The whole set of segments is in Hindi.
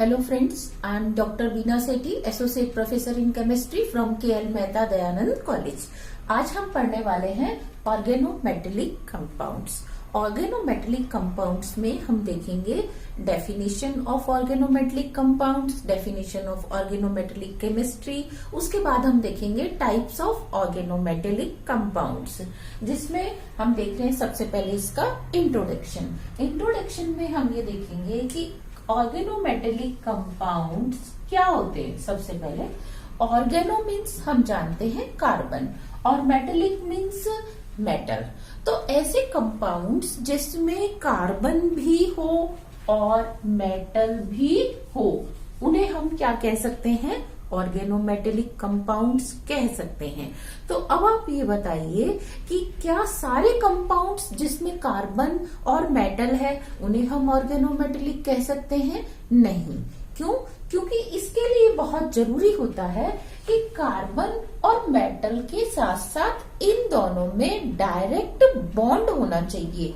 Hello friends, I am Dr. Veena Sethi, Associate Professor in Chemistry from KL Mehta Dayanand College. आज हम पढ़ने वाले हैं ऑर्गेनोमेटेलिक कंपाउंड्स। ऑर्गेनोमेटेलिक कंपाउंड्स में हम देखेंगे definition of organometallic compounds, definition of organometallic chemistry, उसके बाद हम देखेंगे टाइप्स ऑफ ऑर्गेनोमेटेलिक कंपाउंड्स, जिसमें हम देख रहे हैं सबसे पहले इसका इंट्रोडक्शन। इंट्रोडक्शन में हम ये देखेंगे कि ऑर्गेनोमेटेलिक कंपाउंड्स क्या होते हैं। सबसे पहले ऑर्गेनो मीन्स हम जानते हैं कार्बन और मेटेलिक मीन्स मेटल। तो ऐसे कंपाउंड्स जिसमें कार्बन भी हो और मेटल भी हो, उन्हें हम क्या कह सकते हैं? ऑर्गेनोमेटेलिक कंपाउंड्स कह सकते हैं। तो अब आप ये बताइए कि क्या सारे कंपाउंड्स जिसमें कार्बन और मेटल है उन्हें हम ऑर्गेनोमेटेलिक कह सकते हैं? नहीं। क्यों? क्योंकि इसके लिए बहुत जरूरी होता है कि कार्बन और मेटल के साथ साथ इन दोनों में डायरेक्ट बॉन्ड होना चाहिए,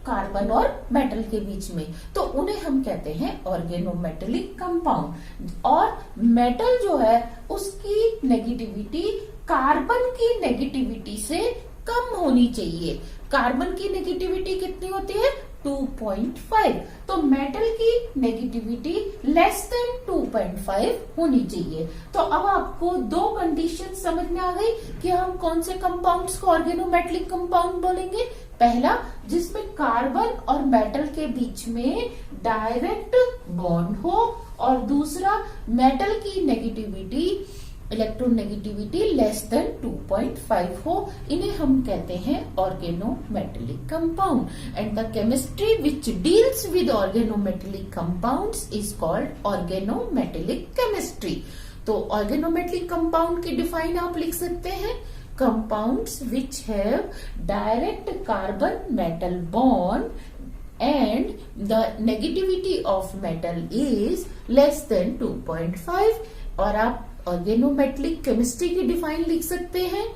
कार्बन और मेटल के बीच में। तो उन्हें हम कहते हैं ऑर्गेनोमेटेलिक कंपाउंड। और मेटल जो है उसकी नेगेटिविटी कार्बन की नेगेटिविटी से कम होनी चाहिए। कार्बन की नेगेटिविटी कितनी होती है? 2.5। तो मेटल की नेगेटिविटी लेस देन 2.5 होनी चाहिए। तो अब आपको दो कंडीशन समझ में आ गई कि हम कौन से कंपाउंड्स को ऑर्गेनोमेटेलिक कंपाउंड बोलेंगे। पहला, जिसमें कार्बन और मेटल के बीच में डायरेक्ट बॉन्ड हो, और दूसरा, मेटल की नेगेटिविटी इलेक्ट्रोनेगेटिविटी लेस देन 2.5 हो। इन्हें हम कहते हैं organometallic compound. And the chemistry which deals with organometallic compounds is called organometallic chemistry. तो ऑर्गेनोमेटेलिक कंपाउंड की डिफाइन आप लिख सकते हैं, compounds which have direct carbon metal bond and the negativity of metal is less than 2.5। और आप ऑर्गेनोमेटेलिक केमिस्ट्री की डिफाइन लिख सकते हैं,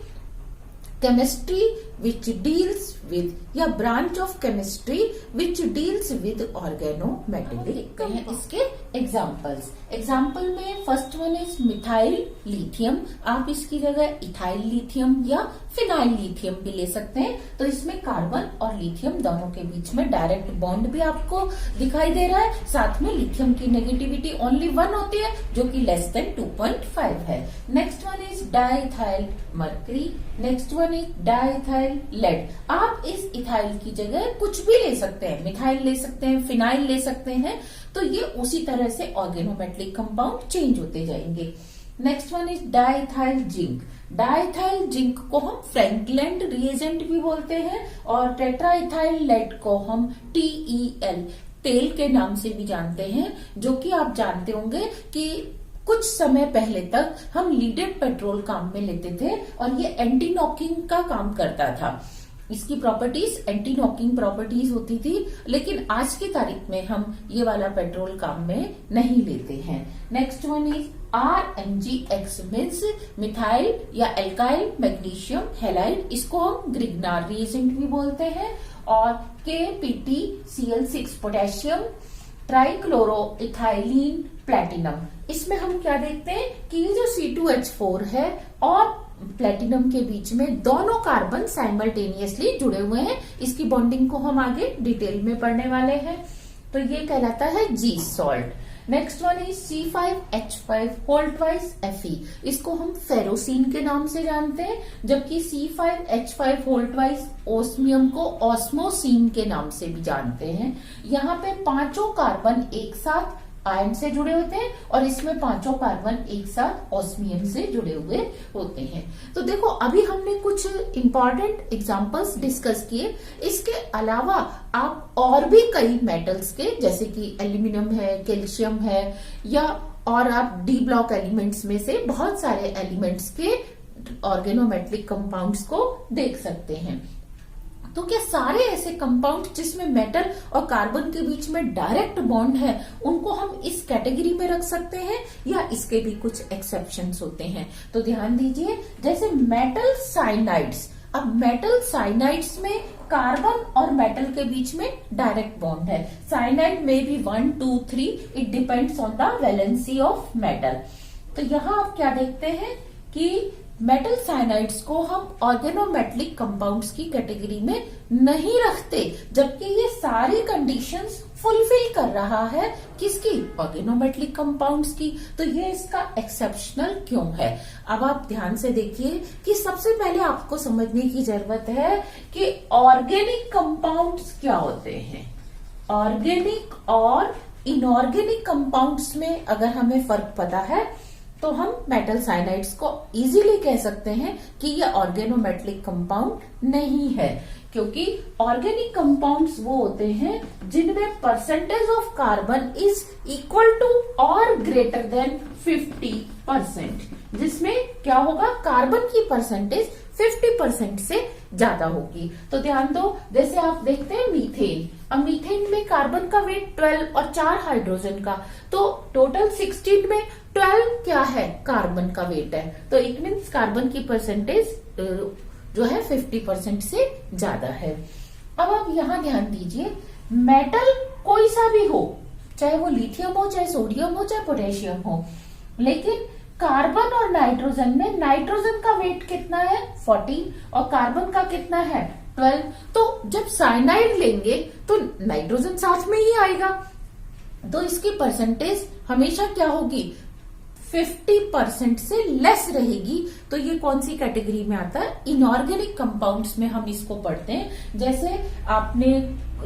केमिस्ट्री विच डील्स विद या branch of chemistry which deals with organometallic. हैं इसके एग्जाम्पल्स। एग्जाम्पल में first one is methyl lithium. आप इसकी जगह इथाइल लिथियम या फिनाइल लिथियम भी ले सकते हैं। तो इसमें कार्बन और लिथियम दोनों के बीच में डायरेक्ट बॉन्ड भी आपको दिखाई दे रहा है। साथ में लिथियम की नेगेटिविटी ओनली 1 होती है, जो कि लेस देन 2.5 है। Next one is diethyl mercury. Next one is diethyl lead. आप इस इथाइल की जगह कुछ भी ले सकते हैं, मिथाइल ले सकते हैं, फिनाइल ले सकते हैं। तो ये उसी तरह से ऑर्गेनोमेटेलिक कंपाउंड चेंज होते जाएंगे। Next one is diethyl zinc. Diethyl zinc को हम फ्रैंकलैंड रिएजेंट भी बोलते हैं, और टेट्राइथाइल लेड को हम TEL तेल के नाम से भी जानते हैं, जो कि आप जानते होंगे कि कुछ समय पहले तक हम लीडेड पेट्रोल काम में लेते थे और ये एंटी नॉकिंग का काम करता था। इसकी प्रॉपर्टीज एंटी नॉकिंग प्रॉपर्टीज होती थी, लेकिन आज की तारीख में हम ये वाला पेट्रोल काम में नहीं लेते हैं। Next one is RMgX means methyl या एल्काइल मैग्नीशियम हैलाइड। इसको हम ग्रिग्नार रिएजेंट भी बोलते हैं। और KPtCl6 potassium trichloro ethylene platinum. इसमें हम क्या देखते हैं कि ये जो C2H4 है और प्लेटिनम के बीच में दोनों कार्बन साइमल्टेनियसली जुड़े हुए हैं। इसकी बॉन्डिंग को हम आगे डिटेल में पढ़ने वाले हैं। तो ये कहलाता है जी salt. Next one is C5H5 whole twice Fe। इसको हम फेरोसिन के नाम से जानते हैं, जबकि C5H5 होल ट्वाइस ओस्मियम को ऑस्मोसिन के नाम से भी जानते हैं। यहाँ पे पांचों कार्बन एक साथ आयन से जुड़े होते हैं और इसमें पांचों कार्बन एक साथ ऑस्मियम से जुड़े हुए होते हैं। तो देखो, अभी हमने कुछ इंपॉर्टेंट एग्जांपल्स डिस्कस किए। इसके अलावा आप और भी कई मेटल्स के, जैसे कि एल्यूमिनियम है, कैल्शियम है, या और आप डी ब्लॉक एलिमेंट्स में से बहुत सारे एलिमेंट्स के ऑर्गेनोमेटेलिक कंपाउंड्स को देख सकते हैं। तो क्या सारे ऐसे कंपाउंड जिसमें मेटल और कार्बन के बीच में डायरेक्ट बॉन्ड है, उनको हम इस कैटेगरी में रख सकते हैं, या इसके भी कुछ एक्सेप्शंस होते हैं? तो ध्यान दीजिए, जैसे मेटल साइनाइड्स अब मेटल साइनाइड्स में कार्बन और मेटल के बीच में डायरेक्ट बॉन्ड है। साइनाइड में भी 1, 2, 3, it depends on the valency of metal. तो यहाँ आप क्या देखते हैं कि मेटल साइनाइड्स को हम ऑर्गेनोमेटेलिक कंपाउंड्स की कैटेगरी में नहीं रखते, जबकि ये सारी कंडीशंस फुलफिल कर रहा है किसकी, ऑर्गेनोमेटेलिक कंपाउंड्स की। तो ये इसका एक्सेप्शनल क्यों है। अब आप ध्यान से देखिए कि सबसे पहले आपको समझने की जरूरत है कि ऑर्गेनिक कंपाउंड्स क्या होते हैं। ऑर्गेनिक और इनऑर्गेनिक कंपाउंड्स में अगर हमें फर्क पता है तो हम मेटल साइनाइड्स को इजीली कह सकते हैं कि ये ऑर्गेनोमेटेलिक कंपाउंड नहीं है, क्योंकि ऑर्गेनिक कंपाउंड्स वो होते हैं जिनमें percentage of carbon is equal to और ग्रेटर देन 50%, जिसमें क्या होगा, कार्बन की परसेंटेज 50% से ज्यादा होगी। तो ध्यान दो, जैसे आप देखते हैं मीथेन, अब मीथेन में कार्बन का वेट 12 और 4 हाइड्रोजन का, तो टोटल 16 में 12 क्या है, कार्बन का वेट है। तो इट मीन्स कार्बन की परसेंटेज जो है 50% से ज्यादा है। अब आप यहाँ ध्यान दीजिए, मेटल कोई सा भी हो, चाहे वो लिथियम हो, चाहे सोडियम हो, चाहे पोटेशियम हो, लेकिन कार्बन और नाइट्रोजन में नाइट्रोजन का वेट कितना है 40 और कार्बन का कितना है 12। तो जब साइनाइड लेंगे तो नाइट्रोजन साथ में ही आएगा, तो इसकी परसेंटेज हमेशा क्या होगी, 50% से लेस रहेगी। तो ये कौन सी कैटेगरी में आता है, इनऑर्गेनिक कंपाउंड्स में हम इसको पढ़ते हैं। जैसे आपने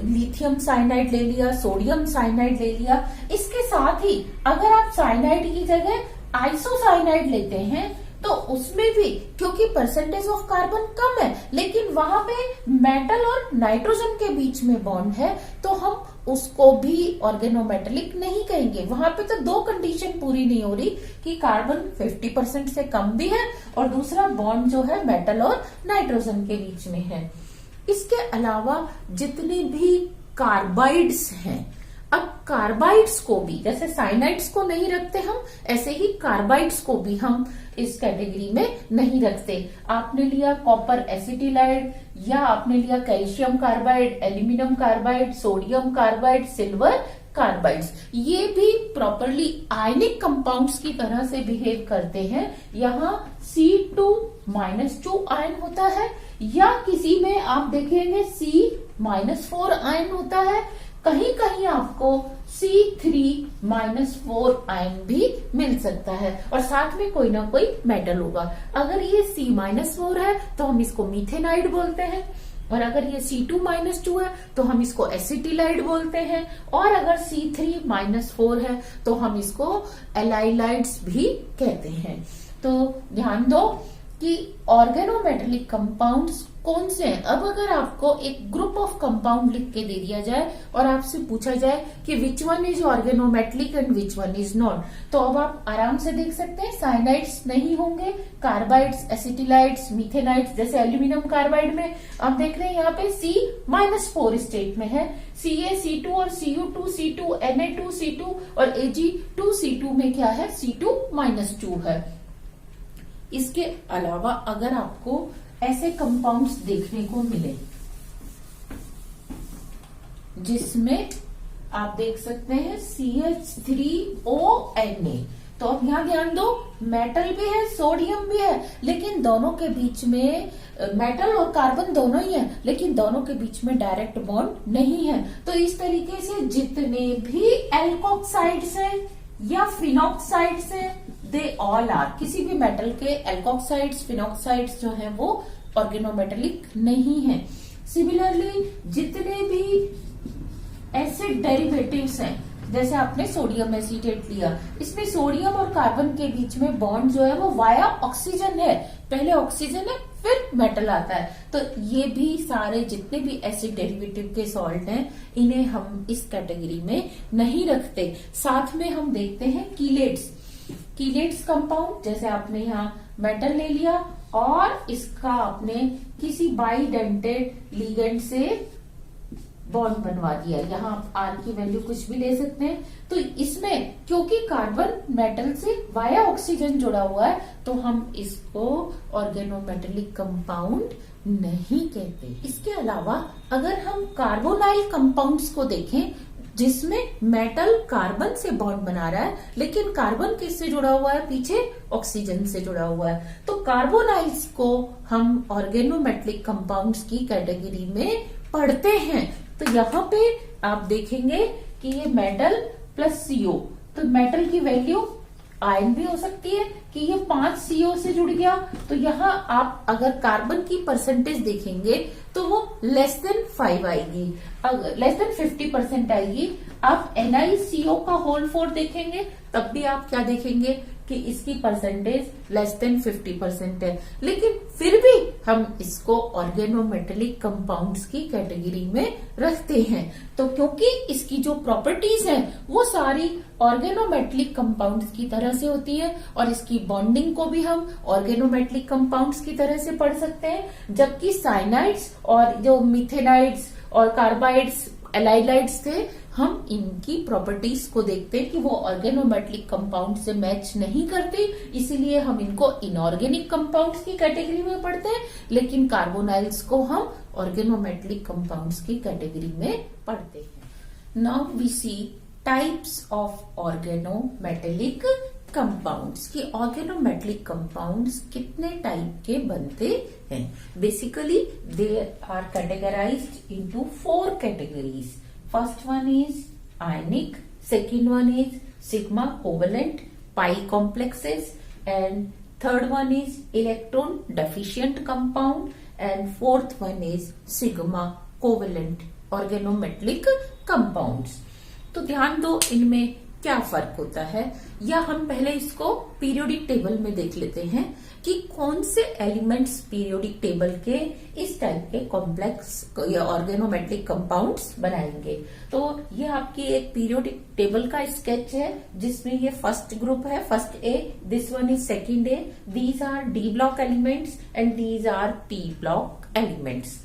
लिथियम साइनाइड ले लिया, सोडियम साइनाइड ले लिया, इसके साथ ही अगर आप साइनाइड की जगह आइसोसाइनाइड लेते हैं तो उसमें भी क्योंकि परसेंटेज ऑफ कार्बन कम है, लेकिन वहां पे मेटल और नाइट्रोजन के बीच में बॉन्ड है, तो हम उसको भी ऑर्गेनोमेटेलिक नहीं कहेंगे। वहां पे तो दो कंडीशन पूरी नहीं हो रही कि कार्बन 50% से कम भी है और दूसरा बॉन्ड जो है मेटल और नाइट्रोजन के बीच में है। इसके अलावा जितने भी कार्बाइड्स हैं, अब कार्बाइड्स को भी, जैसे साइनाइड्स को नहीं रखते हम, ऐसे ही कार्बाइड्स को भी हम इस कैटेगरी में नहीं रखते। आपने लिया कॉपर एसिटिलाइड, या आपने लिया calcium carbide, aluminium carbide, sodium carbide, silver carbides, ये भी प्रॉपरली आयनिक कंपाउंड्स की तरह से बिहेव करते हैं। यहाँ C2-2 आयन होता है, या किसी में आप देखेंगे C-4 आयन होता है, कहीं कहीं आपको C3-4 आयन भी मिल सकता है, और साथ में कोई ना कोई मेटल होगा। अगर ये C-4 है तो हम इसको मीथेनाइड बोलते हैं, और अगर ये C2-2 है तो हम इसको एसिटिलाइड बोलते हैं, और अगर C3-4 है तो हम इसको एलाइलाइड्स भी कहते हैं। तो ध्यान दो कि ऑर्गेनोमेटेलिक कंपाउंड्स कौन से हैं। अब अगर आपको एक ग्रुप ऑफ कंपाउंड लिख के दे दिया जाए और आपसे पूछा जाए कि which one is organometallic and which one is not, तो अब आप आराम से देख सकते हैं साइनाइड्स नहीं होंगे, कार्बाइड्स, एसिटिलाइड्स, मीथेनाइड्स, जैसे एल्यूमिनियम कार्बाइड में आप देख रहे हैं यहाँ पे C-4 स्टेट में है, CaC2 और Cu2C2, Na2C2 और Ag2C2 में क्या है, C2-2 है। इसके अलावा अगर आपको ऐसे कंपाउंड्स देखने को मिले जिसमें आप देख सकते हैं CH3ONa, तो अब यहां ध्यान दो, मेटल भी है, सोडियम भी है, लेकिन दोनों के बीच में मेटल और कार्बन दोनों ही है, लेकिन दोनों के बीच में डायरेक्ट बॉन्ड नहीं है। तो इस तरीके से जितने भी एल्कोक्साइड्स हैं या फिनॉक्साइड्स हैं, दे ऑल आर, किसी भी मेटल के एल्कोक्साइड्स, फिनॉक्साइड्स जो है वो ऑर्गेनोमेटेलिक नहीं है। सिमिलरली जितने भी एसिड डेरिवेटिव्स हैं, जैसे आपने सोडियम एसीटेट लिया, इसमें सोडियम और कार्बन के बीच में बॉन्ड जो है वो वाया ऑक्सीजन है, पहले ऑक्सीजन है फिर मेटल आता है। तो ये भी सारे जितने भी एसिड डेरिवेटिव के सॉल्ट हैं, इन्हें हम इस कैटेगरी में नहीं रखते। साथ में हम देखते हैं कीलेट्स, कीलेट्स कंपाउंड, जैसे आपने यहाँ मेटल ले लिया और इसका आपने किसी बाइडेंटेड लिगेंड से बॉन्ड बनवा दिया। यहाँ आप आर की वैल्यू कुछ भी ले सकते हैं। तो इसमें क्योंकि कार्बन मेटल से वाया ऑक्सीजन जुड़ा हुआ है तो हम इसको ऑर्गेनोमेटेलिक कंपाउंड नहीं कहते। इसके अलावा अगर हम कार्बोनाइल कंपाउंड्स को देखें जिसमें मेटल कार्बन से बॉन्ड बना रहा है, लेकिन कार्बन किससे जुड़ा हुआ है, पीछे ऑक्सीजन से जुड़ा हुआ है, तो कार्बोनाइल्स को हम ऑर्गेनोमेटेलिक कंपाउंड्स की कैटेगरी में पढ़ते हैं। तो यहाँ पे आप देखेंगे कि ये मेटल प्लस सीओ, तो मेटल की वैल्यू आयन भी हो सकती है कि ये 5 CO से जुड़ गया, तो यहाँ आप अगर कार्बन की परसेंटेज देखेंगे तो वो लेस देन 5 आएगी, अगर लेस देन 50% आएगी। आप NiCO का होल 4 देखेंगे तब भी आप क्या देखेंगे कि इसकी परसेंटेज लेस देन 50% है, लेकिन फिर भी हम इसको ऑर्गेनोमेटेलिक कंपाउंड्स की कैटेगरी में रखते हैं। तो क्योंकि इसकी जो प्रॉपर्टीज हैं वो सारी ऑर्गेनोमेटेलिक कंपाउंड्स की तरह से होती है और इसकी बॉन्डिंग को भी हम ऑर्गेनोमेटेलिक कंपाउंड्स की तरह से पढ़ सकते हैं, जबकि साइनाइड्स और जो मिथेनाइड्स और कार्बाइड्स एलाइलाइड्स थे हम इनकी प्रॉपर्टीज को देखते हैं कि वो ऑर्गेनोमेटेलिक कंपाउंड से मैच नहीं करते, इसीलिए हम इनको इनऑर्गेनिक कंपाउंड्स की कैटेगरी में पढ़ते हैं, लेकिन कार्बोनाइल्स को हम ऑर्गेनोमेटेलिक कंपाउंड्स की कैटेगरी में पढ़ते हैं। Now we see types of organometallic compounds की ऑर्गेनोमेटेलिक कंपाउंड्स कितने टाइप के बनते हैं। Basically they are categorized into 4 categories. First one is ionic, second one is sigma covalent pi complexes, and third one is electron deficient compound, and fourth one is sigma covalent organometallic compounds। तो ध्यान दो इनमें क्या फर्क होता है, या हम पहले इसको पीरियोडिक टेबल में देख लेते हैं कि कौन से एलिमेंट्स पीरियोडिक टेबल के इस टाइप के कॉम्प्लेक्स या ऑर्गेनोमेटेलिक कंपाउंड्स बनाएंगे। तो ये आपकी एक पीरियोडिक टेबल का स्केच है जिसमें ये फर्स्ट ग्रुप है, first A, this one is second A, these R D block elements and these R P block elements.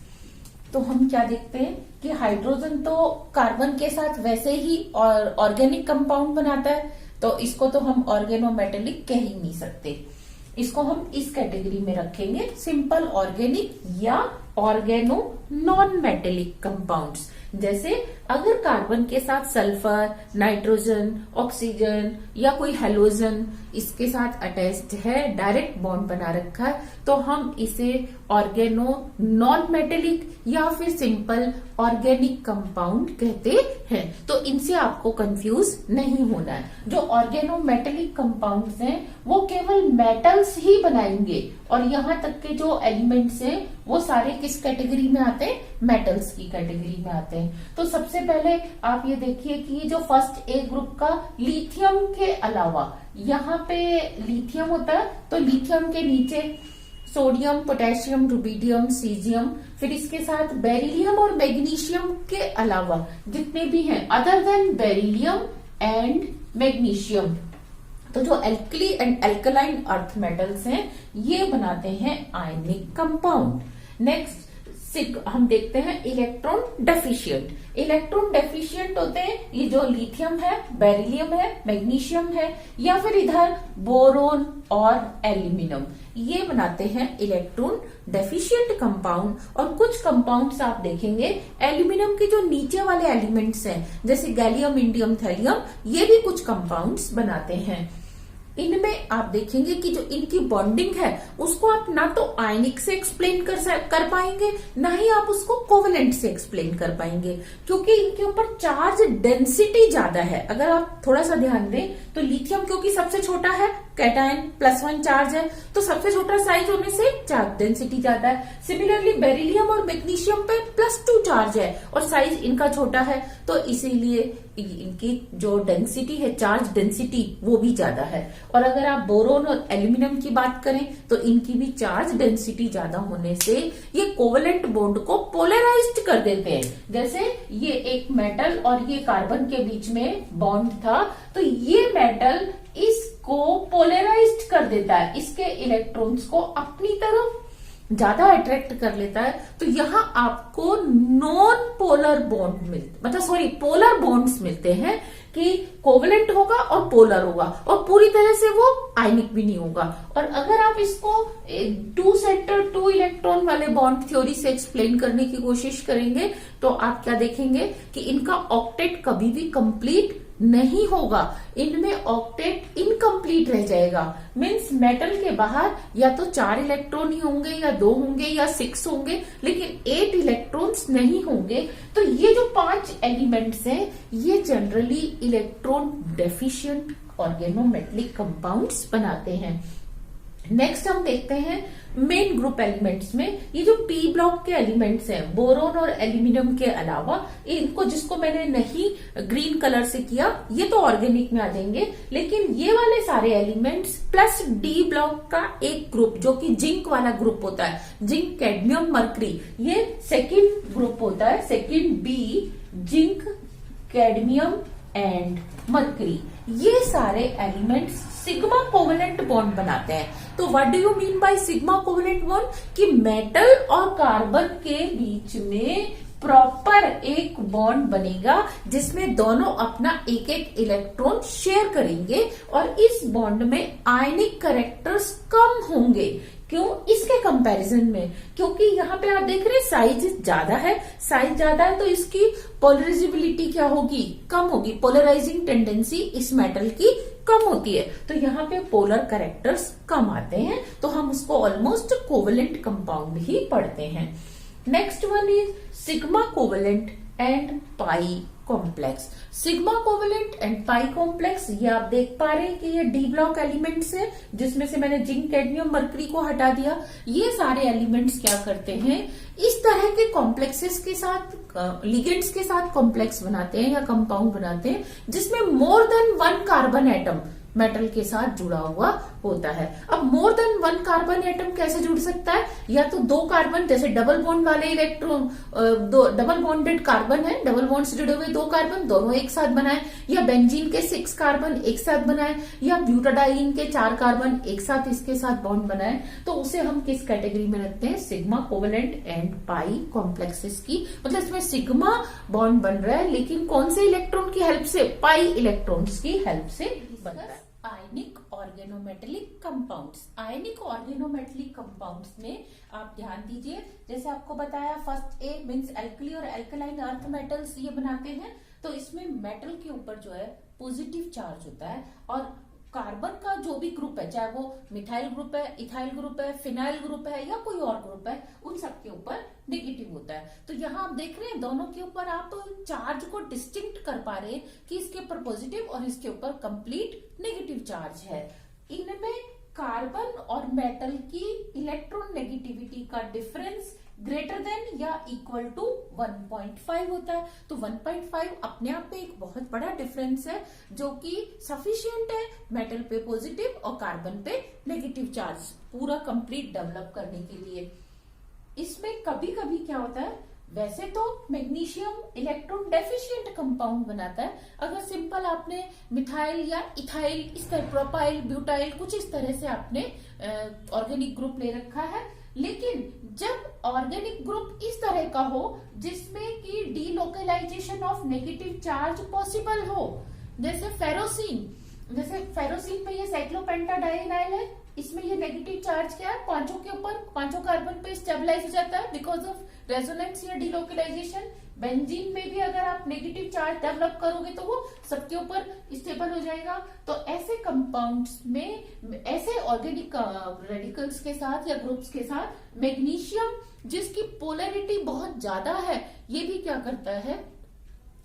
तो हम क्या देखते हैं कि हाइड्रोजन तो कार्बन के साथ वैसे ही ऑर्गेनिक कंपाउंड बनाता है, तो इसको तो हम ऑर्गेनोमेटेलिक कह ही नहीं सकते, इसको हम इस कैटेगरी में रखेंगे सिंपल ऑर्गेनिक या ऑर्गेनो नॉन मेटेलिक कंपाउंड्स। जैसे अगर कार्बन के साथ सल्फर, नाइट्रोजन, ऑक्सीजन या कोई हेलोजन इसके साथ अटैच्ड है, डायरेक्ट बॉन्ड बना रखा है, तो हम इसे ऑर्गेनो नॉन मेटेलिक या फिर सिंपल ऑर्गेनिक कंपाउंड कहते हैं। तो इनसे आपको कंफ्यूज नहीं होना है। जो ऑर्गेनो मेटेलिक कंपाउंड्स हैं वो केवल मेटल्स ही बनाएंगे, और यहाँ तक के जो एलिमेंट्स हैं वो सारे किस कैटेगरी में आते हैं, मेटल्स की कैटेगरी में आते हैं। तो सबसे पहले आप ये देखिए कि ये जो फर्स्ट ए ग्रुप का लिथियम के अलावा यहाँ पे लिथियम होता है, तो लिथियम के नीचे सोडियम, पोटेशियम, रुबिडियम, सीजियम, फिर इसके साथ बेरिलियम और मैग्नीशियम के अलावा जितने भी हैं other than beryllium and magnesium, तो जो alkali and alkaline earth metals हैं ये बनाते हैं आयनिक कंपाउंड। नेक्स्ट हम देखते हैं इलेक्ट्रॉन डेफिशिएंट। इलेक्ट्रॉन डेफिशिएंट होते हैं ये जो लिथियम है, बेरिलियम है, मैग्नीशियम है, या फिर इधर बोरोन और एल्यूमिनियम, ये बनाते हैं इलेक्ट्रॉन डेफिशिएंट कंपाउंड। और कुछ कंपाउंड्स आप देखेंगे एल्यूमिनियम के जो नीचे वाले एलिमेंट्स हैं जैसे गैलियम, इंडियम, थैलियम, ये भी कुछ कंपाउंड्स बनाते हैं। इनमें आप देखेंगे कि जो इनकी बॉन्डिंग है उसको आप ना तो आयनिक से एक्सप्लेन कर पाएंगे, ना ही आप उसको कोवेलेंट से एक्सप्लेन कर पाएंगे, क्योंकि इनके ऊपर चार्ज डेंसिटी ज्यादा है। अगर आप थोड़ा सा ध्यान दें तो लिथियम क्योंकि सबसे छोटा है, कैटायन +1 चार्ज है, तो सबसे छोटा साइज होने से चार्ज डेंसिटी ज्यादा है। सिमिलरली बेरिलियम और मैग्नीशियम पे +2 चार्ज है और साइज इनका छोटा है, तो इसीलिए इनकी जो डेंसिटी है, चार्ज डेंसिटी, वो भी ज्यादा है। और अगर आप बोरोन और एल्यूमिनियम की बात करें तो इनकी भी चार्ज डेंसिटी ज्यादा होने से ये कोवेलेंट बॉन्ड को पोलराइज्ड कर देते हैं। जैसे ये एक मेटल और ये कार्बन के बीच में बॉन्ड था, तो ये मेटल इसको पोलराइज्ड कर देता है, इसके इलेक्ट्रॉन्स को अपनी तरफ ज्यादा अट्रैक्ट कर लेता है। तो यहाँ आपको नॉन पोलर बॉन्ड मिलते, मतलब सॉरी पोलर बॉन्ड्स मिलते हैं कि कोवलेंट होगा और पोलर होगा और पूरी तरह से वो आयनिक भी नहीं होगा। और अगर आप इसको 2 सेंटर 2 इलेक्ट्रॉन वाले बॉन्ड थ्योरी से एक्सप्लेन करने की कोशिश करेंगे तो आप क्या देखेंगे कि इनका ऑक्टेट कभी भी कंप्लीट नहीं होगा, इनमें ऑक्टेट इनकम्प्लीट रह जाएगा। मीन्स मेटल के बाहर या तो 4 इलेक्ट्रॉन ही होंगे या 2 होंगे या 6 होंगे, लेकिन 8 इलेक्ट्रॉन्स नहीं होंगे। तो ये जो 5 एलिमेंट्स हैं ये generally electron deficient organometallic compounds बनाते हैं। नेक्स्ट हम देखते हैं मेन ग्रुप एलिमेंट्स में ये जो पी ब्लॉक के एलिमेंट्स हैं, बोरोन और एल्यूमिनियम के अलावा, इनको जिसको मैंने नहीं ग्रीन कलर से किया ये तो ऑर्गेनिक में आ जाएंगे, लेकिन ये वाले सारे एलिमेंट्स प्लस डी ब्लॉक का एक ग्रुप जो कि जिंक वाला ग्रुप होता है, जिंक कैडमियम मरकरी, ये सेकेंड ग्रुप होता है, second B, zinc cadmium and mercury. ये सारे एलिमेंट्स सिग्मा कोवेलेंट बॉन्ड बनाते हैं। तो what do you mean by sigma covalent bond? कि मेटल और कार्बन के बीच में प्रॉपर एक बॉन्ड बनेगा जिसमें दोनों अपना एक एक इलेक्ट्रॉन शेयर करेंगे और इस बॉन्ड में आयनिक कैरेक्टर्स कम होंगे। क्यों? इसके कंपैरिजन में, क्योंकि यहाँ पे आप देख रहे हैं साइज ज्यादा है, साइज ज्यादा है तो इसकी पोलराइजेबिलिटी क्या होगी? कम होगी। पोलराइजिंग टेंडेंसी इस मेटल की कम होती है, तो यहाँ पे पोलर कैरेक्टर्स कम आते हैं, तो हम उसको ऑलमोस्ट कोवेलेंट कंपाउंड ही पढ़ते हैं। Next one is sigma covalent and pi complex. Sigma covalent and pi complex, ये आप देख पा रहे हैं कि ये डी ब्लॉक एलिमेंट्स है जिसमें से मैंने जिंक कैडमियम मरकरी को हटा दिया। ये सारे एलिमेंट्स क्या करते हैं? इस तरह के कॉम्प्लेक्सेस के साथ, लिगेंड्स के साथ कॉम्प्लेक्स बनाते हैं या कंपाउंड बनाते हैं जिसमें more than 1 carbon atom metal के साथ जुड़ा हुआ होता है। अब मोर देन 1 कार्बन एटम कैसे जुड़ सकता है? या तो 2 कार्बन, जैसे डबल बॉन्ड वाले इलेक्ट्रॉन, डबल बॉन्डेड कार्बन है, डबल बॉन्ड से जुड़े हुए 2 कार्बन दोनों एक साथ बनाए, या बेंजीन के 6 कार्बन एक साथ बनाए, या ब्यूटाडाइन के 4 कार्बन एक साथ इसके साथ बॉन्ड बनाए, तो उसे हम किस कैटेगरी में रखते हैं? Sigma covalent and pi complexes की। मतलब इसमें सिग्मा बॉन्ड बन रहा है लेकिन कौन से इलेक्ट्रॉन की हेल्प से? पाई इलेक्ट्रॉन्स की हेल्प से बनता है। आयनिक ऑर्गेनोमेटेलिक कंपाउंड्स, आयनिक ऑर्गेनोमेटेलिक कंपाउंड्स में आप ध्यान दीजिए, जैसे आपको बताया फर्स्ट ए मींस एल्कली और एल्कलाइन अर्थ मेटल्स ये बनाते हैं, तो इसमें मेटल के ऊपर जो है पॉजिटिव चार्ज होता है और कार्बन का जो भी ग्रुप है, चाहे वो मिथाइल ग्रुप है, इथाइल ग्रुप है, फिनाइल ग्रुप है या कोई और ग्रुप है, उन सब के ऊपर नेगेटिव होता है। तो यहाँ आप देख रहे हैं दोनों के ऊपर आप चार्ज को डिस्टिंक्ट कर पा रहे हैं कि इसके ऊपर पॉजिटिव और इसके ऊपर कंप्लीट नेगेटिव चार्ज है। इनमें कार्बन और मेटल की इलेक्ट्रॉन नेगेटिविटी का डिफरेंस ग्रेटर देन या इक्वल टू 1.5 होता है। तो 1.5 अपने आप में एक बहुत बड़ा डिफरेंस है जो कि सफिशिएंट है मेटल पे पॉजिटिव और कार्बन पे नेगेटिव चार्ज पूरा कंप्लीट डेवलप करने के लिए। इसमें कभी कभी क्या होता है, वैसे तो मैग्नीशियम इलेक्ट्रॉन डेफिशिएंट कंपाउंड बनाता है। अगर सिंपल आपने मिथाइल या इथाइल, इस तरह प्रोपाइल, ब्यूटाइल, कुछ इस तरह से आपने ऑर्गेनिक ग्रुप ले रखा है, लेकिन जब ऑर्गेनिक ग्रुप इस तरह का हो जिसमें कि delocalization of negative charge possible हो, जैसे फेरोसिन, जैसे फेरोसिन में ये साइक्लोपेंटाडाइनाइल है, इसमें ये नेगेटिव चार्ज क्या है? 5 के ऊपर 5 कार्बन पे स्टेबलाइज हो जाता है बिकॉज ऑफ रेजोनेंस या डीलोकलाइजेशन। बेंजीन में भी अगर आप नेगेटिव चार्ज डेवलप करोगे तो वो सबके ऊपर स्टेबल हो जाएगा। तो ऐसे कंपाउंड्स में, ऐसे ऑर्गेनिक रेडिकल्स के साथ या ग्रुप्स के साथ मैग्नीशियम जिसकी पोलैरिटी बहुत ज्यादा है, ये भी क्या करता है?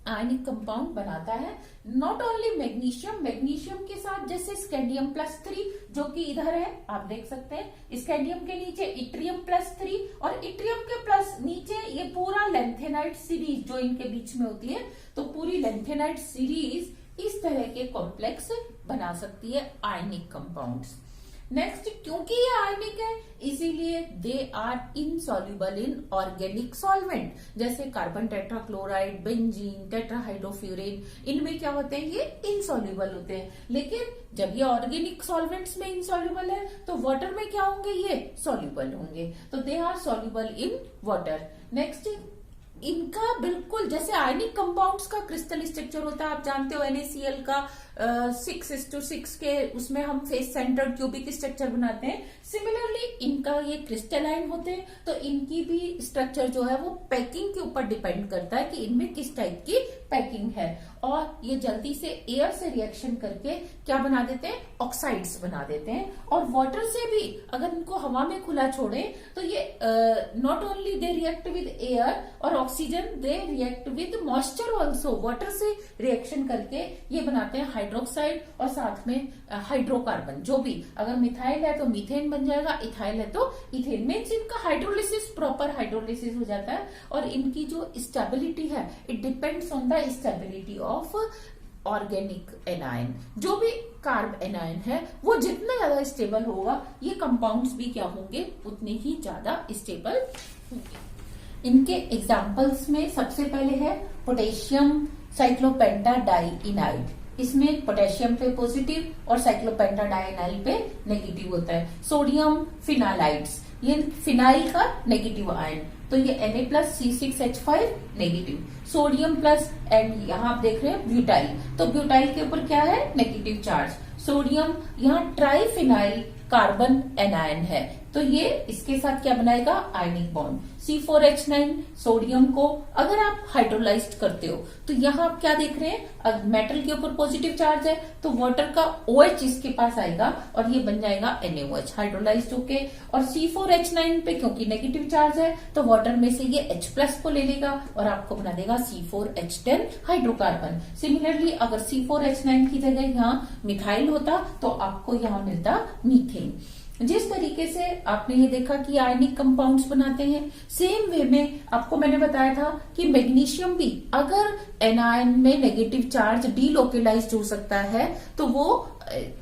आयनिक कंपाउंड बनाता है। नॉट ओनली मैग्नीशियम, मैग्नीशियम के साथ जैसे स्कैंडियम +3 जो कि इधर है, आप देख सकते हैं, स्कैंडियम के नीचे इट्रियम +3 और इट्रियम के प्लस नीचे ये पूरा लेंथेनाइट सीरीज जो इनके बीच में होती है, तो पूरी लेंथेनाइट सीरीज इस तरह के कॉम्प्लेक्स बना सकती है आयनिक कंपाउंड्स। नेक्स्ट, क्योंकि ये आयनिक है इसीलिए they are insoluble in organic solvent, जैसे कार्बन टेट्राक्लोराइड, बेंजीन, टेट्राहाइड्रोफ्यूरेन, इनमें क्या होते हैं? ये इनसॉल्युबल होते हैं। लेकिन जब ये ऑर्गेनिक सॉल्वेंट्स में इनसॉल्युबल है तो वाटर में क्या होंगे? ये सॉल्युबल होंगे, तो they are soluble in water. Next, इनका बिल्कुल जैसे आयनिक कंपाउंड्स का क्रिस्टल स्ट्रक्चर होता है, आप जानते हो NaCl का 6:6 के उसमें हम फेस सेंटर्ड क्यूबिक स्ट्रक्चर बनाते हैं। सिमिलरली इनका ये क्रिस्टलाइन होते हैं, तो इनकी भी स्ट्रक्चर जो है वो पैकिंग के ऊपर डिपेंड करता है कि इनमें किस टाइप की पैकिंग है। और ये जल्दी से एयर से रिएक्शन करके क्या बना देते हैं, ऑक्साइड्स बना देते हैं। और वाटर से भी अगर इनको हवा में खुला छोड़े तो ये not only they react with air और oxygen, they react with moisture also. Water से रिएक्शन करके ये बनाते हैं हाइड्रोक्साइड और साथ में हाइड्रोकार्बन। जो भी, अगर मिथाइल है तो मीथेन बन जाएगा, इथाइल है तो इथेन। मीन्स इनका हाइड्रोलिसिस प्रॉपर हाइड्रोलिसिस हो जाता है। और इनकी जो स्टेबिलिटी है it depends on the stability of organic anion. जो भी कार्ब एनायन है वो जितना ज्यादा स्टेबल होगा, ये कंपाउंड्स भी क्या होंगे, उतने ही ज्यादा स्टेबल होंगे। इनके एग्जाम्पल्स में सबसे पहले है पोटेशियम साइक्लोपेंटाडाइइनाइल। इसमें पोटेशियम पे पॉजिटिव और साइक्लोपेंटाडाइइनाइल पे नेगेटिव होता है। सोडियम फिनालाइड्स, ये फिनाइल का नेगेटिव आयन, तो ये Na+C6H5 negative. Sodium plus, and यहाँ आप देख रहे हैं ब्यूटाइल, तो ब्यूटाइल के ऊपर क्या है, नेगेटिव चार्ज। सोडियम यहाँ ट्राइफिनाइल कार्बन एनायन है, तो ये इसके साथ क्या बनाएगा, आयनिक बॉन्ड। C4H9 सोडियम को अगर आप हाइड्रोलाइज्ड करते हो तो यहाँ आप क्या देख रहे हैं, मेटल के ऊपर पॉजिटिव चार्ज है तो वाटर का OH इसके पास आएगा और ये बन जाएगा NaOH हाइड्रोलाइज्ड होके। और C4H9 पे क्योंकि नेगेटिव चार्ज है तो वाटर में से ये H+ को ले लेगा और आपको बना देगा C4H10 हाइड्रोकार्बन। सिमिलरली अगर C4H9 की जगह यहाँ मिथाइल होता तो आपको यहाँ मिलता मीथेन। जिस तरीके से आपने ये देखा कि आयनिक कंपाउंड्स बनाते हैं, सेम वे में आपको मैंने बताया था कि मैग्नीशियम भी अगर एनायन में नेगेटिव चार्ज डीलोकेलाइज्ड हो सकता है तो वो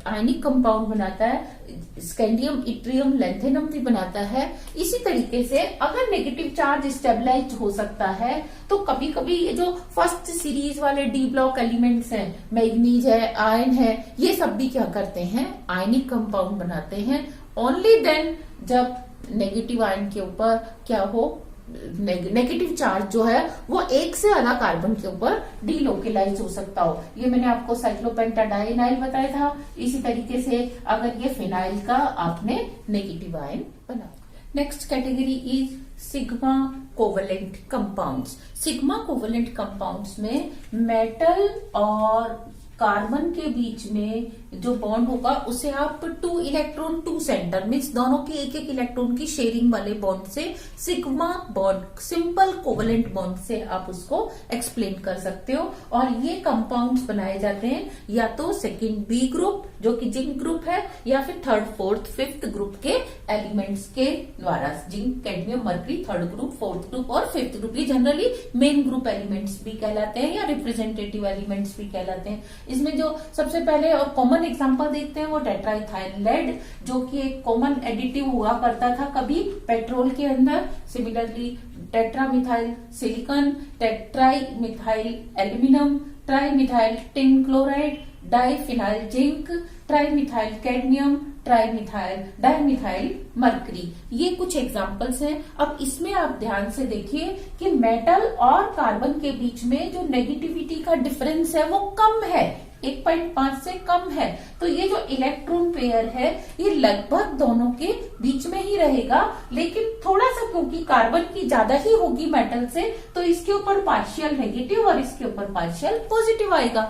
आयनिक कंपाउंड बनाता है। स्कैंडियम, इट्रियम, लैंथेनम भी बनाता है। इसी तरीके से अगर नेगेटिव चार्ज स्टेबलाइज हो सकता है तो कभी कभी ये जो फर्स्ट सीरीज वाले डी ब्लॉक एलिमेंट्स हैं, मैग्नीज है, आयन है, ये सब भी क्या करते हैं, आयनिक कंपाउंड बनाते हैं। ओनली देन जब नेगेटिव आयन के ऊपर क्या हो, नेगेटिव चार्ज जो है वो एक से ज्यादा कार्बन के ऊपर डीलोकेलाइज हो सकता हो। ये मैंने आपको साइक्लोपेंटाडाइइनाइल बताया था। इसी तरीके से अगर ये फिनाइल का आपने नेगेटिव आयन बना। Next category is sigma covalent compounds. Sigma covalent compounds में मेटल और कार्बन के बीच में जो बॉन्ड होगा उसे आप 2 इलेक्ट्रॉन 2 सेंटर मीन्स दोनों के एक एक इलेक्ट्रॉन की शेयरिंग वाले बॉन्ड से sigma bond, simple covalent bond से आप उसको एक्सप्लेन कर सकते हो। और ये कंपाउंड्स बनाए जाते हैं या तो सेकंड बी ग्रुप जो कि जिंक ग्रुप है, या फिर थर्ड, फोर्थ, फिफ्थ ग्रुप के एलिमेंट्स के द्वारा। Zinc, cadmium, mercury third group, fourth group और फिफ्थ ग्रुप, ये जनरली मेन ग्रुप एलिमेंट्स भी कहलाते हैं या रिप्रेजेंटेटिव एलिमेंट्स भी कहलाते हैं। इसमें जो सबसे पहले और कॉमन एग्जांपल देखते हैं वो टेट्राइथाइल लेड, जो कि एक कॉमन एडिटिव हुआ करता था कभी पेट्रोल के अंदर। Similarly tetramethyl silicon, tetramethyl aluminium, trimethyl tin chloride, diphenyl zinc, trimethyl cadmium, trimethyl dimethyl mercury. ये कुछ एग्जांपल्स हैं। अब इसमें आप ध्यान से देखिए कि मेटल और कार्बन के बीच में जो नेगेटिविटी का डिफरेंस है वो कम है, 1.5 से कम है। तो ये जो इलेक्ट्रॉन पेयर है ये लगभग दोनों के बीच में ही रहेगा, लेकिन थोड़ा सा क्योंकि कार्बन की ज्यादा ही होगी मेटल से तो इसके ऊपर पार्शियल नेगेटिव और इसके ऊपर पार्शियल पॉजिटिव आएगा।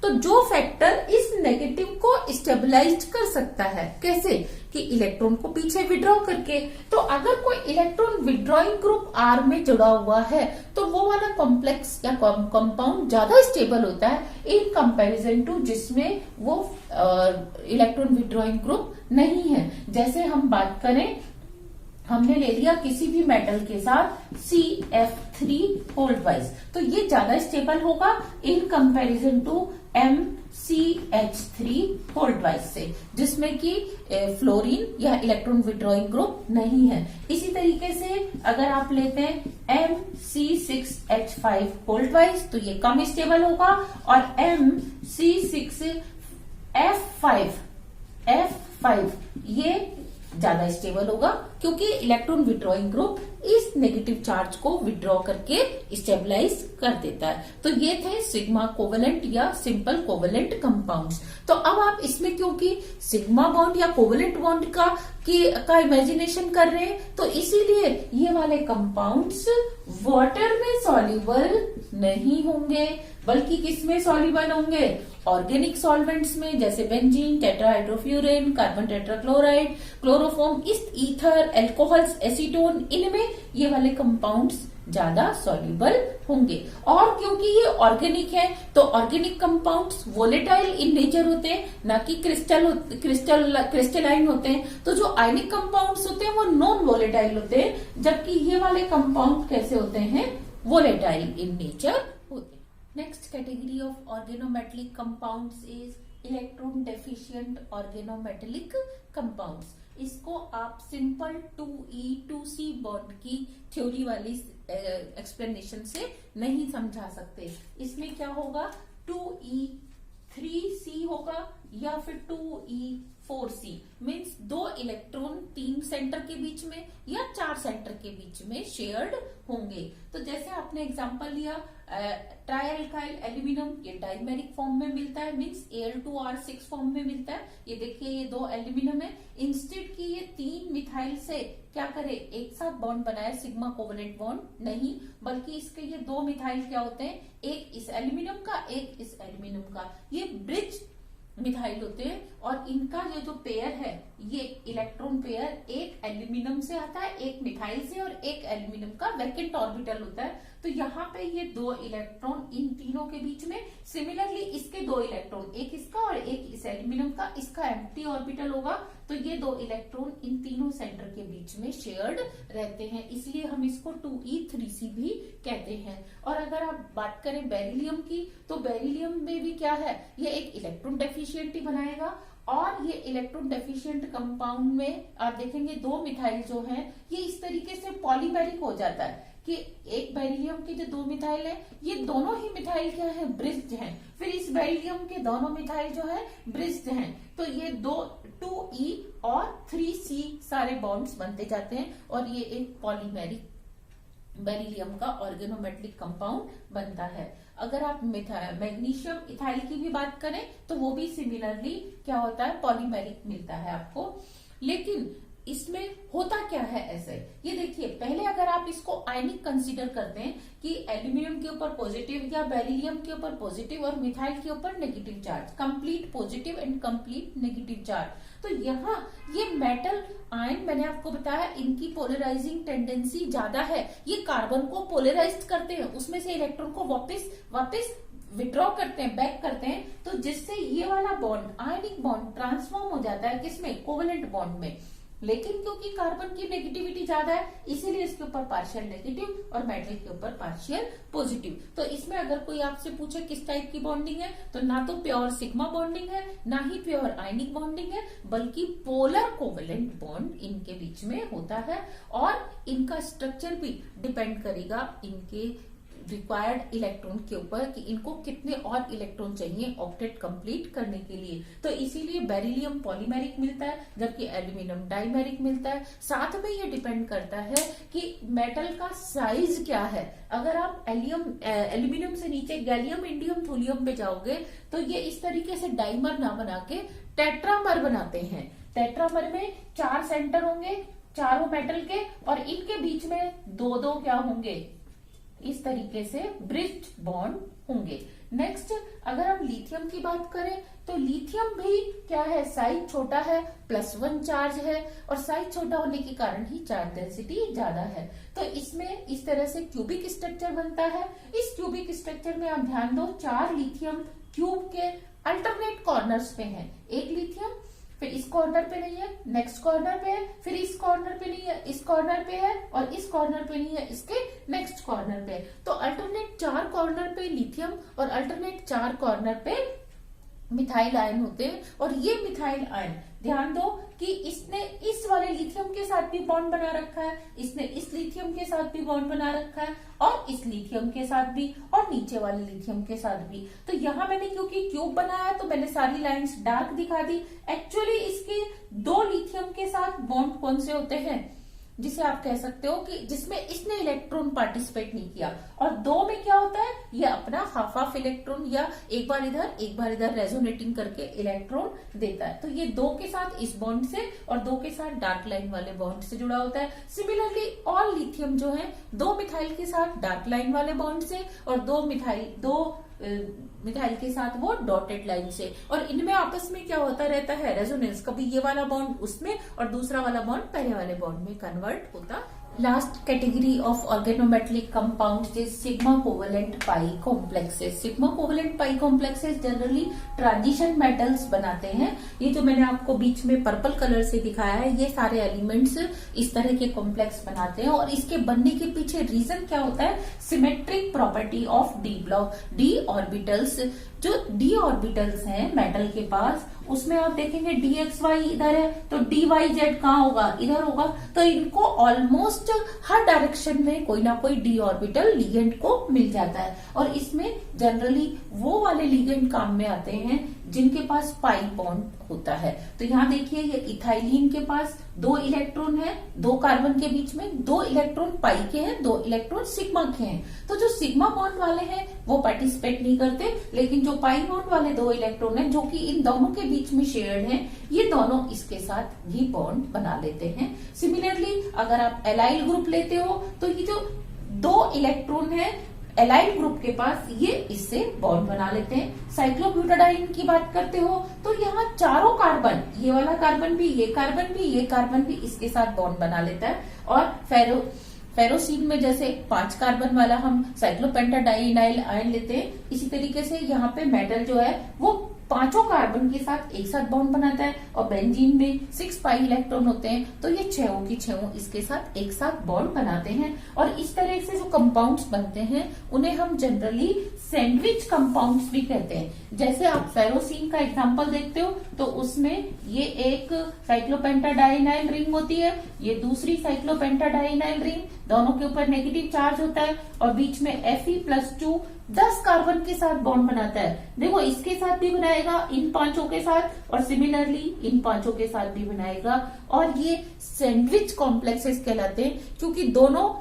तो जो फैक्टर इस नेगेटिव को स्टेबलाइज कर सकता है, कैसे कि इलेक्ट्रॉन को पीछे विड्रॉ करके। तो अगर कोई इलेक्ट्रॉन विड्रॉइंग ग्रुप R में जुड़ा हुआ है तो वो वाला कॉम्प्लेक्स या कंपाउंड ज्यादा स्टेबल होता है इन कंपैरिजन टू जिसमें वो इलेक्ट्रॉन विड्रॉइंग ग्रुप नहीं है। जैसे हम बात करें, हमने ले लिया किसी भी मेटल के साथ CF3 होल्ड वाइज, तो ये ज्यादा स्टेबल होगा इन कंपैरिजन टू MCH3 होल्ड वाइज से, जिसमें कि फ्लोरीन या इलेक्ट्रॉन विड्रॉइंग ग्रुप नहीं है। इसी तरीके से अगर आप लेते हैं MC6H5 होल्ड वाइज तो ये कम स्टेबल होगा, और MC6F5 ये ज्यादा स्टेबल होगा, क्योंकि इलेक्ट्रॉन विड्रॉइंग ग्रुप इस नेगेटिव चार्ज को विड्रॉ करके स्टेबलाइज कर देता है। तो ये थे सिग्मा कोवेलेंट या सिंपल कोवेलेंट कंपाउंड्स। तो अब आप इसमें क्योंकि सिग्मा बॉन्ड या कोवेलेंट बॉन्ड का इमेजिनेशन कर रहे हैं, तो इसीलिए ये वाले कंपाउंड्स वाटर में सॉल्युबल नहीं होंगे, बल्कि किसमें सॉल्युबल होंगे? ऑर्गेनिक सॉल्वेंट्स में, जैसे benzene, tetrahydrofuran, carbon tetrachloride, chloroform, ether, alcohols, acetone, इनमें ये वाले कंपाउंड्स ज्यादा सॉल्युबल होंगे। और क्योंकि ये ऑर्गेनिक है, तो organic compounds volatile in nature होते हैं, ना कि क्रिस्टलाइन होते हैं। तो जो आयनिक कंपाउंड्स होते हैं वो नॉन वोलेटाइल होते हैं, जबकि ये वाले कंपाउंड कैसे होते हैं? वोलेटाइल इन नेचर होते हैं। Next category of organometallic compounds is electron deficient organometallic compounds. इसको आप सिंपल 2E2C बॉन्ड की थ्योरी वाली एक्सप्लेनेशन से नहीं समझा सकते। इसमें क्या होगा? 2E3C होगा या फिर 2E4C, मीन्स 2 इलेक्ट्रॉन 3 सेंटर के बीच में या 4 सेंटर के बीच में शेयर्ड होंगे। तो जैसे आपने एग्जांपल लिया ट्राइएल्काइल एल्यूमिनियम, ये डाइमेरिक फॉर्म में मिलता है, मीन्स Al2R6 फॉर्म में मिलता है। ये देखिए ये 2 एल्यूमिनियम है, इंस्टेड की ये 3 मिथाइल से क्या करे? एक साथ बॉन्ड बनाए, सिग्मा कोवेलेंट बॉन्ड नहीं, बल्कि इसके ये 2 मिथाइल क्या होते हैं? एक इस एल्यूमिनियम का, एक इस एल्यूमिनियम का, ये ब्रिज मिथाइल होते हैं। और इनका ये जो पेयर है, ये इलेक्ट्रॉन पेयर एक एल्यूमिनियम से आता है, एक मिथाइल से, और एक एल्यूमिनियम का वैकेंट ऑर्बिटल होता है। तो यहाँ पे ये 2 इलेक्ट्रॉन इन तीनों के बीच में, सिमिलरली इसके 2 इलेक्ट्रॉन, एक इसका और एक इस एल्यूमिनियम का, इसका एम्प्टी ऑर्बिटल होगा। तो ये 2 इलेक्ट्रॉन इन तीनों सेंटर के बीच में शेयर्ड रहते हैं, इसलिए हम इसको 2E3C भी कहते हैं। और अगर आप बात करें बेरिलियम की, तो बेरिलियम में भी क्या है? ये एक इलेक्ट्रॉन डेफिशिएंट ही बनाएगा। और ये इलेक्ट्रॉन डेफिशिएंट कंपाउंड में आप देखेंगे 2 मिथाइल जो है, ये इस तरीके से पॉलीमेरिक हो जाता है कि एक बेरिलियम के जो 2 मिथाइल है, ये दोनों ही मिथाइल क्या है? ब्रिज्ड हैं। फिर इस बेरिलियम के दोनों मिथाइल जो है ब्रिज्ड हैं। तो ये 2E और 3C सारे बॉन्ड्स बनते जाते हैं, और ये एक पॉलीमेरिक बेरिलियम का ऑर्गेनोमेटेलिक कंपाउंड बनता है। अगर आप मैग्नीशियम इथाइल की भी बात करें, तो वो भी सिमिलरली क्या होता है? पॉलीमेरिक मिलता है आपको। लेकिन इसमें होता क्या है ऐसे? ये देखिए, पहले अगर आप इसको आयनिक कंसीडर करते हैं कि एल्यूमिनियम के ऊपर पॉजिटिव या बेरिलियम के ऊपर पॉजिटिव और मिथाइल के ऊपर negative charge, complete positive and complete negative charge. तो यहाँ ये मेटल आयन, मैंने आपको बताया इनकी पोलराइजिंग टेंडेंसी ज्यादा है, ये कार्बन को पोलराइज करते हैं, उसमें से इलेक्ट्रॉन को वापस विड्रॉ करते हैं, बैक करते हैं। तो जिससे ये वाला बॉन्ड, आयनिक बॉन्ड, ट्रांसफॉर्म हो जाता है किसमें? कोवेलेंट बॉन्ड में। लेकिन क्योंकि कार्बन की नेगेटिविटी ज्यादा है, इसीलिए इसके ऊपर पार्शियल नेगेटिव और मेटल के ऊपर पार्शियल पॉजिटिव। तो इसमें अगर कोई आपसे पूछे किस टाइप की बॉन्डिंग है, तो ना तो प्योर सिग्मा बॉन्डिंग है, ना ही प्योर आयनिक बॉन्डिंग है, बल्कि पोलर कोवेलेंट बॉन्ड इनके बीच में होता है। और इनका स्ट्रक्चर भी डिपेंड करेगा इनके रिक्वायर्ड इलेक्ट्रॉन के ऊपर कि इनको कितने और इलेक्ट्रॉन चाहिए ऑक्टेट कंप्लीट करने के लिए। तो इसीलिए बेरिलियम पॉलीमेरिक मिलता है, जबकि एल्यूमिनियम डाइमेरिक मिलता है। साथ में ये डिपेंड करता है कि मेटल का साइज क्या है। अगर आप एल्यूमिनियम से नीचे गैलियम, इंडियम, थोलियम पे जाओगे, तो ये इस तरीके से डाइमर ना बना के टेट्रामर बनाते हैं। टेट्रामर में 4 सेंटर होंगे चारों मेटल के, और इनके बीच में 2-2 क्या होंगे? इस तरीके से ब्रिज्ड बॉन्ड होंगे। नेक्स्ट, अगर हम लिथियम की बात करें, तो लिथियम भी क्या है? साइज छोटा है, +1 चार्ज है, और साइज छोटा होने के कारण ही चार्ज डेंसिटी ज्यादा है। तो इसमें इस तरह से क्यूबिक स्ट्रक्चर बनता है। इस क्यूबिक स्ट्रक्चर में आप ध्यान दो, 4 लिथियम क्यूब के अल्टरनेट कॉर्नर्स पे हैं। एक लिथियम फिर इस कॉर्नर पे नहीं है, नेक्स्ट कॉर्नर पे है, फिर इस कॉर्नर पे नहीं है, इस कॉर्नर पे है, और इस कॉर्नर पे नहीं है, इसके नेक्स्ट कॉर्नर पे। तो अल्टरनेट 4 कॉर्नर पे लिथियम और अल्टरनेट 4 कॉर्नर पे मिथाइल आयन होते हैं। और ये मिथाइल आयन ध्यान दो कि इसने इस वाले लिथियम के साथ भी बॉन्ड बना रखा है, इसने इस लिथियम के साथ भी बॉन्ड बना रखा है, और इस लिथियम के साथ भी, और नीचे वाले लिथियम के साथ भी। तो यहाँ मैंने क्योंकि क्यूब बनाया तो मैंने सारी लाइंस डार्क दिखा दी। एक्चुअली इसके दो लिथियम के साथ बॉन्ड कौन से होते हैं, जिसे आप कह सकते हो कि जिसमें इसने इलेक्ट्रॉन पार्टिसिपेट नहीं किया, और दो में क्या होता है, ये अपना हाफ हाफ इलेक्ट्रॉन या एक बार इधर रेजोनेटिंग करके इलेक्ट्रॉन देता है। तो ये दो के साथ इस बॉन्ड से और दो के साथ डार्क लाइन वाले बॉन्ड से जुड़ा होता है। सिमिलरली ऑल लिथियम जो है दो मिथाइल के साथ डार्क लाइन वाले बॉन्ड से और दो मिथाइल के साथ वो डॉटेड लाइन से, और इनमें आपस में क्या होता रहता है, रेजोनेंस। कभी ये वाला बॉन्ड उसमें और दूसरा वाला बॉन्ड पहले वाले बॉन्ड में कन्वर्ट होता। Last category of organometallic compounds is sigma covalent pi complexes. Sigma covalent pi complexes generally transition metals बनाते हैं। ये जो मैंने आपको बीच में पर्पल कलर से दिखाया है, ये सारे एलिमेंट्स इस तरह के कॉम्प्लेक्स बनाते हैं, और इसके बनने के पीछे रीजन क्या होता है, symmetric property of D block. D orbitals, जो डी ऑर्बिटल्स हैं मेटल के पास, उसमें आप देखेंगे dxy इधर है तो dyz कहाँ होगा, इधर होगा। तो इनको ऑलमोस्ट हर डायरेक्शन में कोई ना कोई डी ऑर्बिटल लिगेंड को मिल जाता है, और इसमें जनरली वो वाले लिगेंड काम में आते हैं जिनके पास पाई बॉन्ड होता है। तो यहाँ देखिए, ये इथाइलिन के पास दो इलेक्ट्रॉन है, दो कार्बन के बीच में, दो इलेक्ट्रॉन पाई के हैं, दो इलेक्ट्रॉन सिग्मा के हैं। तो जो सिग्मा बॉन्ड वाले हैं वो पार्टिसिपेट नहीं करते, लेकिन जो पाई बॉन्ड वाले दो इलेक्ट्रॉन हैं जो कि इन दोनों के बीच में शेयर्ड हैं, ये दोनों इसके साथ भी बॉन्ड बना लेते हैं। सिमिलरली अगर आप एलाइल ग्रुप लेते हो तो ये जो दो इलेक्ट्रॉन है एलाइल ग्रुप के पास, ये इससे बॉन्ड बना लेते हैं। साइक्लोब्यूटाडाइन की बात करते हो तो यहाँ चारों कार्बन, ये वाला कार्बन भी, ये कार्बन भी, ये कार्बन भी इसके साथ बॉन्ड बना लेता है। और फेरोसीन में जैसे 5 कार्बन वाला हम साइक्लोपेंटाडाइनाइल आयन लेते हैं, इसी तरीके से यहाँ पे मेटल जो है वो 5 कार्बन के साथ एक साथ बॉन्ड बनाता है, और बेंजीन में 6 पाई इलेक्ट्रॉन होते हैं, तो ये 6 की 6 इसके साथ एक साथ बॉन्ड बनाते हैं। और इस तरह से जो कंपाउंड्स बनते हैं उन्हें हम जनरली सैंडविच कंपाउंड्स भी कहते हैं। जैसे आप फेरोसीन का एग्जांपल देखते हो तो उसमें ये एक साइक्लोपेंटाडाइनाइल रिंग होती है, ये दूसरी साइक्लोपेंटाडाइनाइल रिंग, दोनों के ऊपर नेगेटिव चार्ज होता है, और बीच में Fe+2 10 कार्बन के साथ बॉन्ड बनाता है। देखो इसके साथ भी बनाएगा, इन 5 के साथ, और सिमिलरली इन 5 के साथ भी बनाएगा। और ये सैंडविच कॉम्प्लेक्सेस कहलाते हैं, क्योंकि दोनों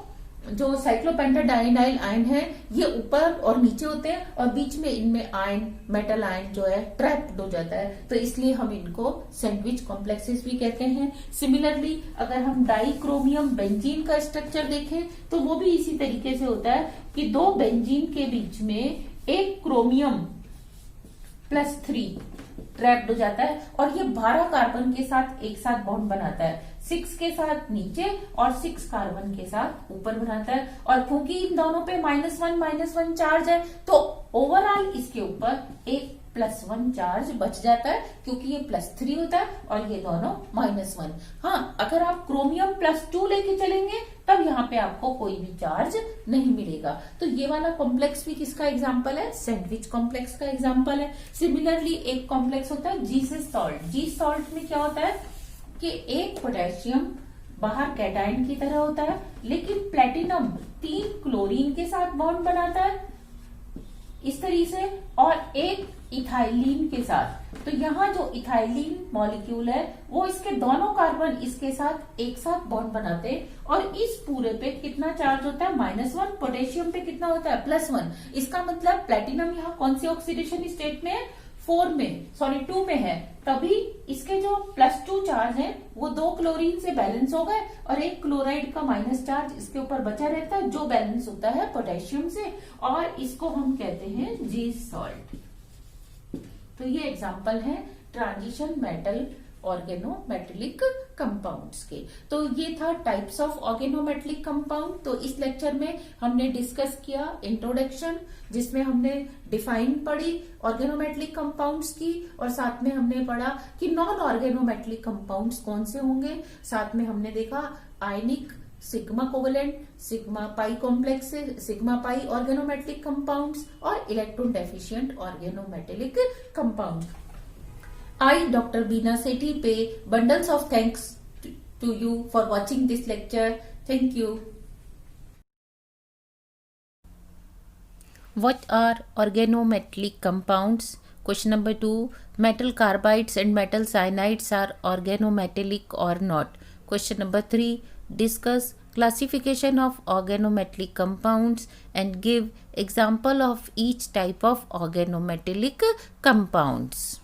जो साइक्लोपेंटाडाइनाइल आयन है ये ऊपर और नीचे होते हैं, और बीच में इनमें आयन, मेटल आयन जो है ट्रैप्ड हो जाता है, तो इसलिए हम इनको सैंडविच कॉम्प्लेक्सेस भी कहते हैं। सिमिलरली अगर हम डाइक्रोमियम बेंजीन का स्ट्रक्चर देखें तो वो भी इसी तरीके से होता है कि दो बेंजीन के बीच में एक क्रोमियम +3 ट्रैप्ड हो जाता है, और ये 12 कार्बन के साथ एक साथ बॉन्ड बनाता है। 6 के साथ नीचे और 6 कार्बन के साथ ऊपर बनाता है, और क्योंकि इन दोनों पे -1 चार्ज है तो ओवरऑल इसके ऊपर एक +1 चार्ज बच जाता है, क्योंकि ये +3 होता है और ये दोनों -1। हाँ, अगर आप क्रोमियम +2 लेके चलेंगे तब यहाँ पे आपको कोई भी चार्ज नहीं मिलेगा। तो ये वाला कॉम्प्लेक्स भी किसका एग्जाम्पल है, सैंडविच कॉम्प्लेक्स का एग्जाम्पल है। सिमिलरली एक कॉम्प्लेक्स होता है जीसस सॉल्ट। जी सॉल्ट में क्या होता है कि एक पोटेशियम बाहर कैटायन की तरह होता है, लेकिन प्लेटिनम 3 क्लोरीन के साथ बॉन्ड बनाता है इस तरीके से, और एक इथाइलिन के साथ। तो यहाँ जो इथाइलिन मॉलिक्यूल है वो इसके दोनों कार्बन इसके साथ एक साथ बॉन्ड बनाते हैं, और इस पूरे पे कितना चार्ज होता है, -1। पोटेशियम पे कितना होता है, +1। इसका मतलब प्लेटिनम यहाँ कौन सी ऑक्सीडेशन स्टेट में है, 2 में है, तभी इसके जो +2 चार्ज है वो 2 क्लोरीन से बैलेंस हो गए, और एक क्लोराइड का माइनस चार्ज इसके ऊपर बचा रहता है जो बैलेंस होता है पोटेशियम से, और इसको हम कहते हैं जी सॉल्ट। तो ये एग्जांपल है ट्रांजिशन मेटल ऑर्गेनोमेटेलिक कंपाउंड्स के। तो ये था टाइप्स ऑफ ऑर्गेनोमेटेलिक कंपाउंड। तो इस लेक्चर में हमने डिस्कस किया इंट्रोडक्शन, जिसमें हमने डिफाइन पढ़ी ऑर्गेनोमेटेलिक कंपाउंड्स की, और साथ में हमने पढ़ा कि नॉन ऑर्गेनोमेटेलिक कंपाउंड्स कौन से होंगे। साथ में हमने देखा ionic, sigma covalent, sigma pi complex, sigma pi organometallic compounds, और electron deficient organometallic compound. I, Dr. Beena Sethi, pay bundles of thanks to you for watching this lecture. Thank you. What are organometallic compounds? Question number 2. Metal carbides and metal cyanides are organometallic or not? Question number 3. Discuss classification of organometallic compounds and give example of each type of organometallic compounds.